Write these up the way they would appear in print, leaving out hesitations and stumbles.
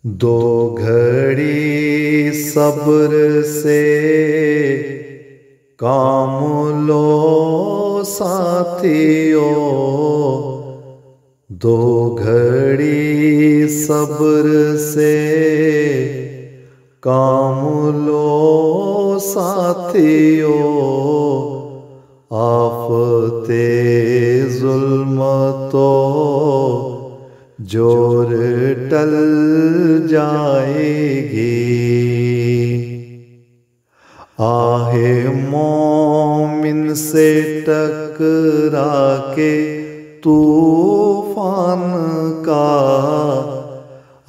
दो घड़ी सब्र से काम लो साथियों, दो घड़ी सब्र से काम लो साथियों। आफते जुल्म तो जोर टल जाएगी, आहे मोमिन से टकरा के तूफान का,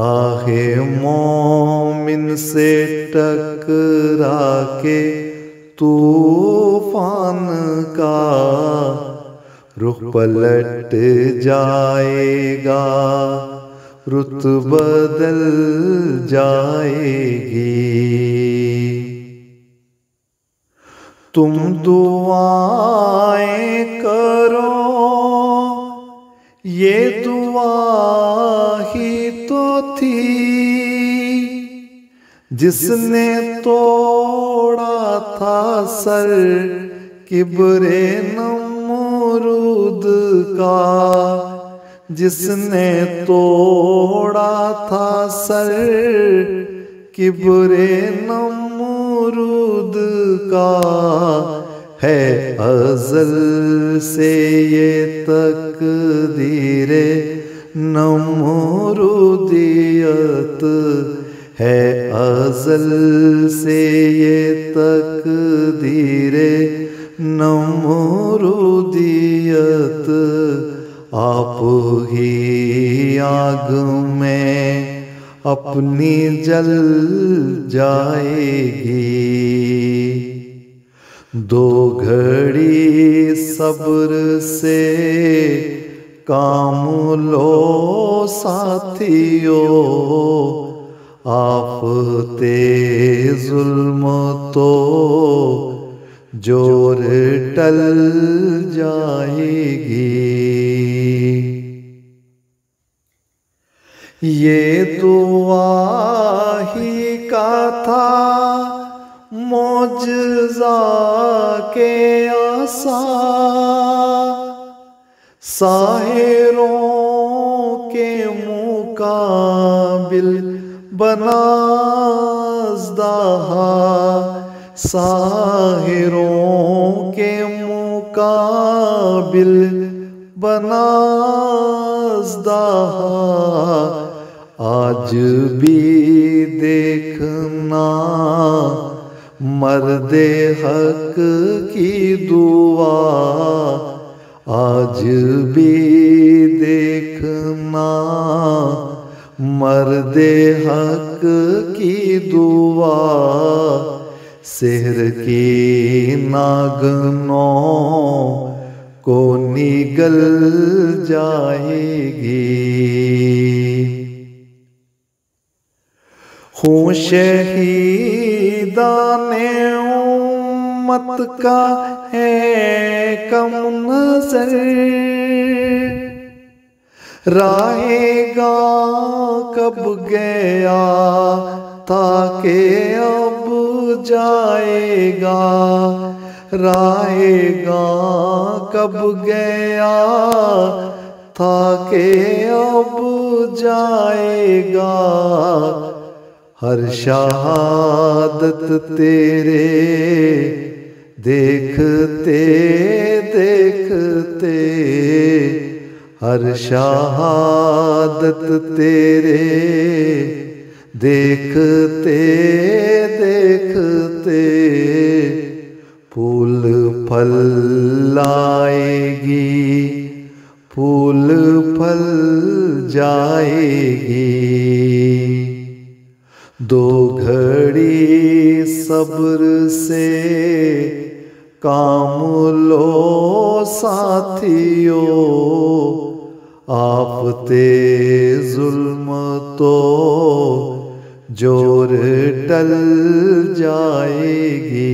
आहे मोमिन से टकरा के तूफान का, रुख पलट जाएगा, रुत बदल जाएगी। तुम दुआएं करो, ये दुआ ही तो थी जिसने तोड़ा था सर किब्रे नमरूद का, जिसने तोड़ा था सर किब्रे नमरूद का। है अज़ल से ये तकदीरे नमरूदियत, है अज़ल से ये तकदीरे नमरूदियत। आप ही आग में अपनी जल जाएगी, दो घड़ी सब्र से काम लो साथियों। आफते जुल्म तो जोर टल जाएगी। ये दुआ ही का था मौजज़ा के आसा, साहिरों के मुकाबिल बनाज़दाहा, साहिरों के मुकाबिल बनाज़दाहा। आज भी देखना मर्दे हक की दुआ, आज भी देखना मर्दे हक की दुआ। सेहर की नागनों को निगल जाएगी। हूँ शहीदाने उम्मत का है कम नज़र, राहेगा कब गया ताके अब जाएगा, राहेगा कब गया ताके अब जाएगा। हर शहादत तेरे देखते देखते, हर शहादत तेरे देखते देखते, फूल फल लाएगी, फूल फल जाएगी। दो घड़ी सब्र से काम लो साथियों। आफते जुल्म तो जोर टल जाएगी।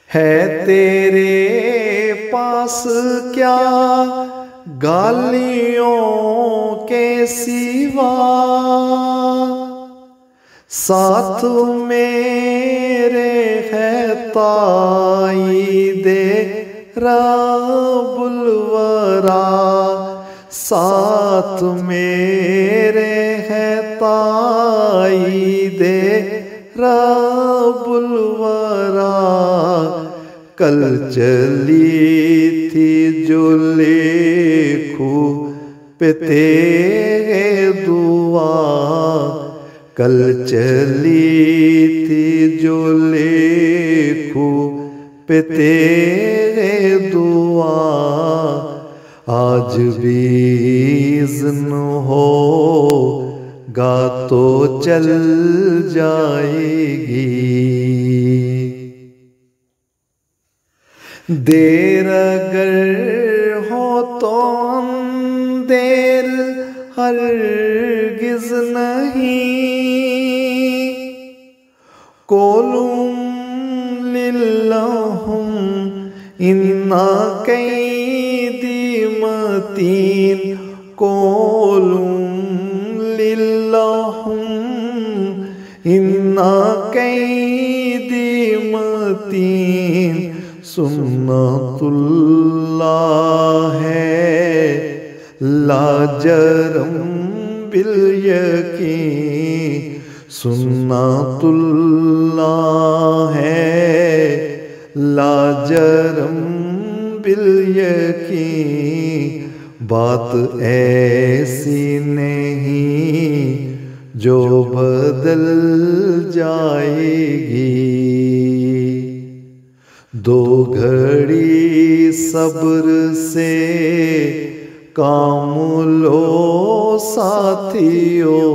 है तेरे पास क्या गालियों के सिवा साथ मेरे है ताईदे रब्बुल वरा, साथ मेरे है ताईदे रब्बुल वरा। कल चली थी जो लेखों पे तेरे दुआ, कल चली थी जो लेखों पे तेरे दुआ। आज भी इज़्न होगा तो चल जाएगी, देर अगर हो तो अंधेर हरगिज़ नहीं। कोलुम लिल्लाहुम इन्ना कैदी मतीन, कोलुम लिल्लाहुम इन्ना कैदी मतीन। सुन्नतुल्लाह है लाजरम बिल यकीन, सुन्नतुल्लाह है लाजरम बिल यकीन। बात ऐसी नहीं जो बदल जाएगी, दो घड़ी सब्र से काम लो साथियों,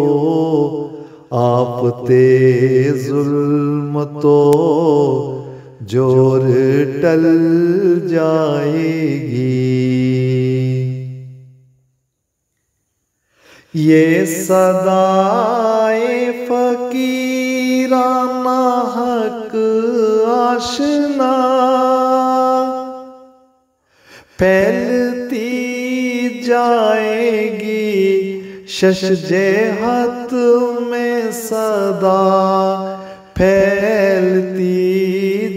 आप ते जुल्म तो जोर टल जाएगी। ये सदाए फकीराना हक आशना फैलती जाएगी, शशजेहत में सदा फैलती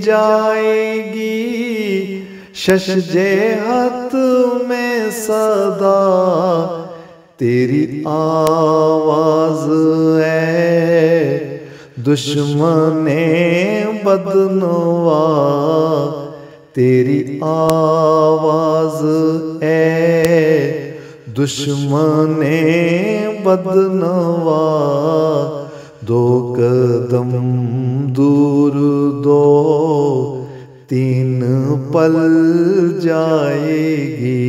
जाएगी, शशजेहत में सदा। तेरी आवाज़ है दुश्मने बदनवा, तेरी आवाज़ है दुश्मने बदनवा। दो कदम दूर दो तीन पल जाएगी,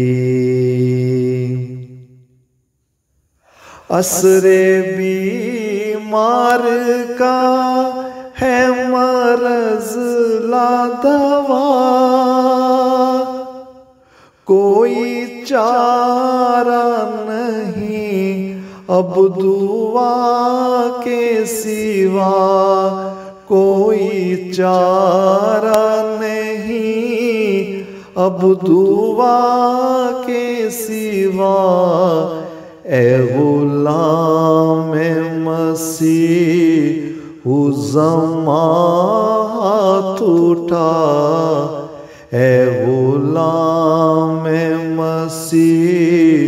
असरे बीमार का है मरज़ ला दवा, कोई चारा नहीं अब दुआ के सिवा, कोई चारा नहीं अब दुआ के सिवा। ए गुलाम मसीह उज़्ज़मा हाथ उठा, ए गुलाम मसीह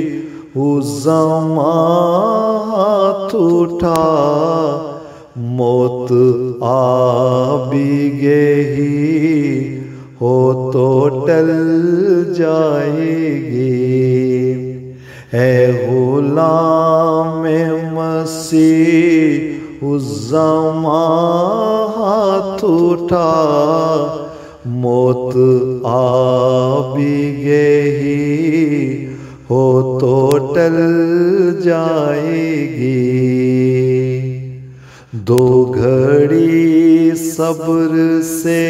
उज़्ज़मा हाथ उठा। मौत आ भी गई हो तो टल जाएगी, है गुलाम मसीह उज़्ज़मा हाथ उठा। मौत आ भी गई हो तो टल जाएगी, दो घड़ी सब्र से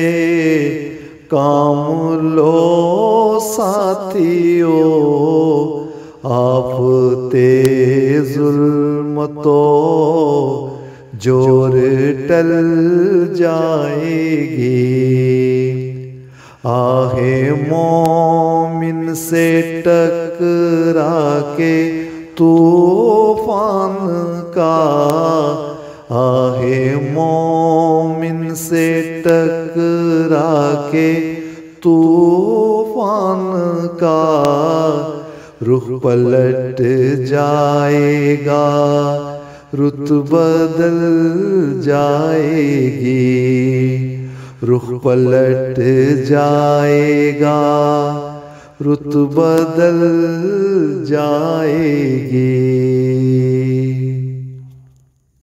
काम लो साथियों, आप ते जुल्म तो जोर टल जाएगी। आहे मोमिन से टक टकरा के तूफान का, आहे मोमिन से टकरा के तूफान का, रुख पलट जाएगा रुत बदल जाएगी, रुख पलट जाएगा रुत बदल जाएगी।